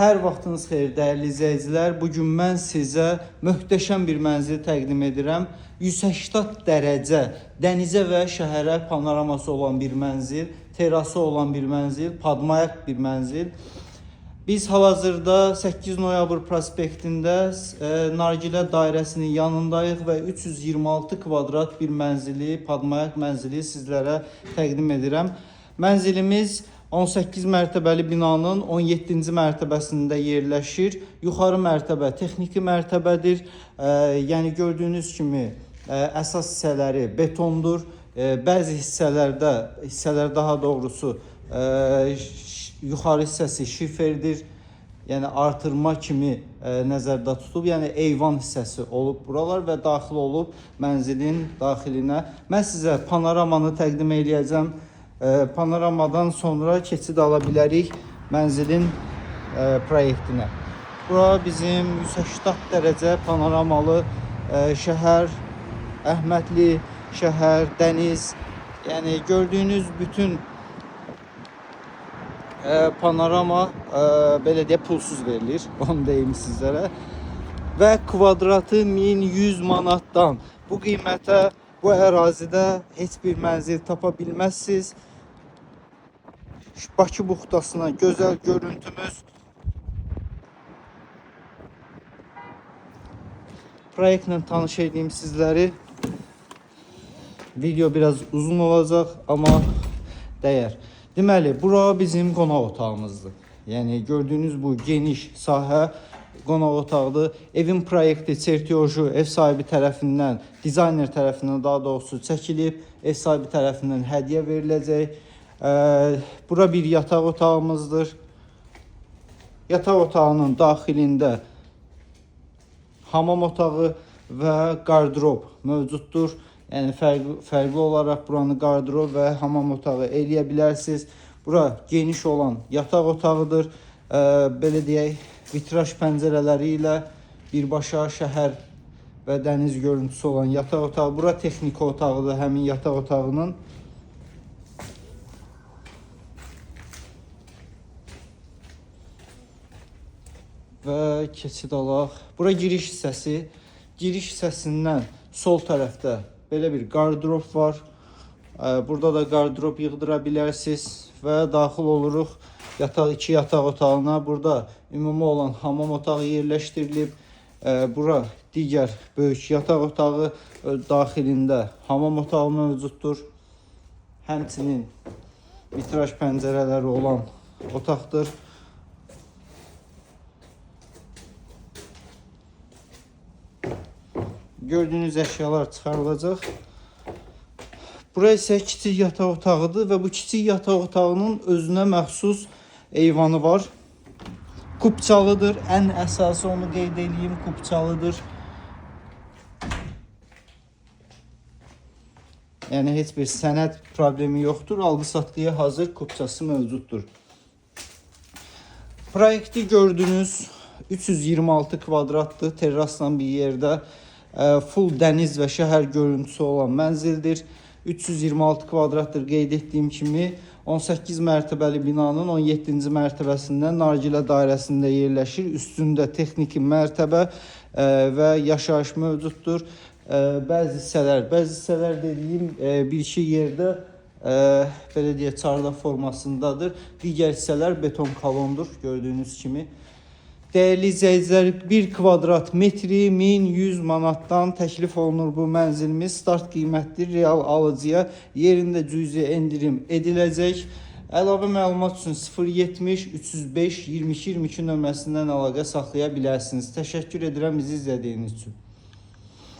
Hər vaxtınız xeyir dəyərli izləyicilər. Bugün mən sizə möhtəşəm bir mənzil təqdim edirəm. 180 dərəcə dənizə və şəhərə panoraması olan bir mənzil, terası olan bir mənzil, padmayak bir mənzil. Biz hal-hazırda 8 noyabr prospektində Nargilə dairəsinin yanındayıq və 326 kvadrat bir mənzili, padmayak mənzili sizlərə təqdim edirəm. Mənzilimiz 18 mərtəbəli binanın 17-ci mərtəbəsində yerləşir. Yuxarı mərtəbə texniki mərtəbədir. Yəni gördüyünüz kimi əsas hissələri betondur. Bəzi hissələr daha doğrusu yuxarı hissəsi şiferdir. Yəni artırma kimi nəzərdə tutulub. Yəni eyvan hissəsi olub buralar və daxil olub mənzilin daxilinə. Mən sizə panoramanı təqdim edəcəm. Panoramadan sonra keçid ala bilərik mənzilin proyektinə. Bura bizim 180 dərəcə panoramalı şəhər, Əhmədli şəhər, dəniz. Yəni gördüyünüz bütün panorama belə deyə pulsuz verilir. Onu deyim sizlərə. Və kvadratı 1100 manatdan. Bu qiymətə bu ərazidə heç bir mənzil tapa bilməzsiniz. Bakı buxtasına gözəl görüntümüz. Proyektlə tanış edeyim sizləri. Video biraz uzun olacaq, amma dəyər. Deməli, bura bizim qonaq otağımızdır. Yəni gördüyünüz bu geniş sahə qonaq otağıdır. Evin proyekti, çertyoju ev sahibi tərəfindən, dizayner tərəfindən daha doğrusu çəkilib, ev sahibi tərəfindən hədiyyə veriləcək. Bura bir yataq otağımızdır. Yataq otağının daxilində hamam otağı və qardırob mövcuddur. Yəni fərqli olaraq buranı qardırob və hamam otağı eləyə bilərsiniz. Bura geniş olan yataq otağıdır. Belə deyək, vitraj pəncərələri ilə birbaşa şəhər və dəniz görüntüsü olan yataq otağı. Bura texniki otağıdır həmin yataq otağının. Və keçid alaq. Bura giriş hissəsi. Giriş hissəsindən sol tərəfdə belə bir qardırob var. Burada da qardırob yığdıra bilərsiniz və daxil oluruq iki yataq otağına. Burada ümumi olan hamam otağı yerləşdirilib. Bura digər böyük yataq otağı, daxilində hamam otağı mövcuddur. Həmçinin vitraj pəncərələri olan otaqdır. Gördüyünüz əşyalar çıxarılacaq. Bura isə kiçik yataq otağıdır və bu kiçik yataq otağının özünə məxsus eyvanı var. Kupçalıdır. Ən əsası onu qeyd edeyim, kupçalıdır. Yəni heç bir sənəd problemi yoxdur. Alqı-satqıya hazır kupçası mövcuddur. Proyekti gördünüz. 326 kvadratlı terrasla bir yerdə full dəniz və şəhər görüntüsü olan mənzildir. 326 kvadratdır qeyd etdiyim kimi. 18 mərtəbəli binanın 17-ci mərtəbəsində Nargilə dairəsində yerləşir. Üstündə texniki mərtəbə və yaşayış mövcuddur. Bəzi hissələr dediyim bir-iki yerdə belə deyə çarda formasındadır. Digər hissələr beton kolondur gördüyünüz kimi. Dəyərli izləyicilər, 1 kvadrat metri 1100 manatdan təklif olunur bu mənzilimiz. Start qiymətdir. Real alıcıya yerində cüzi endirim ediləcək. Əlavə məlumat üçün 070 305 22 22 nömrəsindən əlaqə saxlaya bilərsiniz. Təşəkkür edirəm bizi izlədiyiniz üçün.